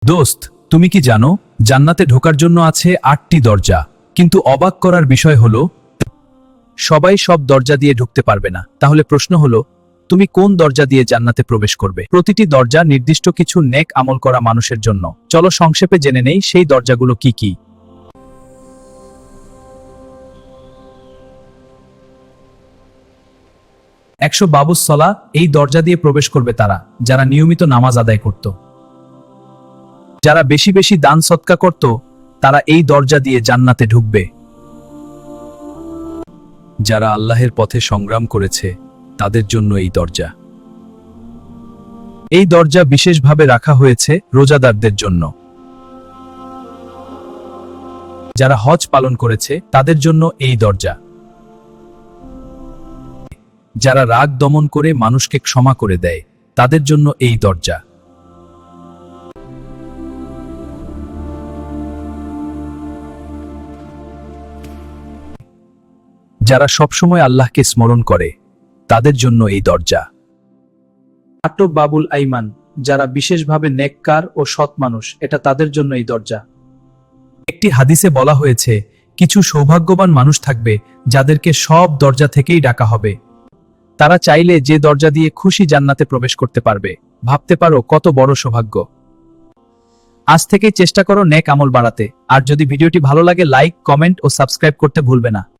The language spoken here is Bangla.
দোস্ত, তুমি কি জানো জান্নাতে ঢোকার জন্য আছে 8টি দরজা, কিন্তু অবাক করার বিষয় হলো সবাই সব দরজা দিয়ে ঢুকতে পারবে না। তাহলে প্রশ্ন হলো, তুমি কোন দরজা দিয়ে জান্নাতে প্রবেশ করবে? প্রতিটি দরজা নির্দিষ্ট কিছু নেক আমল করা মানুষের জন্য। চলো সংক্ষেপে জেনে নেই সেই দরজাগুলো কি কি। 100 সলা, এই দরজা দিয়ে প্রবেশ করবে তারা যারা নিয়মিত নামাজ আদায় করত। যারা বেশি বেশি দান সৎকা করত তারা এই দরজা দিয়ে জান্নাতে ঢুকবে। যারা আল্লাহের পথে সংগ্রাম করেছে তাদের জন্য এই দরজা। এই দরজা বিশেষভাবে রাখা হয়েছে রোজাদারদের জন্য। যারা হজ পালন করেছে তাদের জন্য এই দরজা। যারা রাগ দমন করে মানুষকে ক্ষমা করে দেয় তাদের জন্য এই দরজা। যারা সবসময় আল্লাহকে স্মরণ করে তাদের জন্য এই দরজা। আটক বাবুল আইমান, যারা বিশেষভাবে নেককার ও সৎ মানুষ, এটা তাদের জন্য এই দরজা। একটি হাদিসে বলা হয়েছে, কিছু সৌভাগ্যবান মানুষ থাকবে যাদেরকে সব দরজা থেকেই ডাকা হবে। তারা চাইলে যে দরজা দিয়ে খুশি জান্নাতে প্রবেশ করতে পারবে। ভাবতে পারো কত বড় সৌভাগ্য। আজ থেকেই চেষ্টা করো নেক আমল বাড়াতে। আর যদি ভিডিওটি ভালো লাগে, লাইক, কমেন্ট ও সাবস্ক্রাইব করতে ভুলবে না।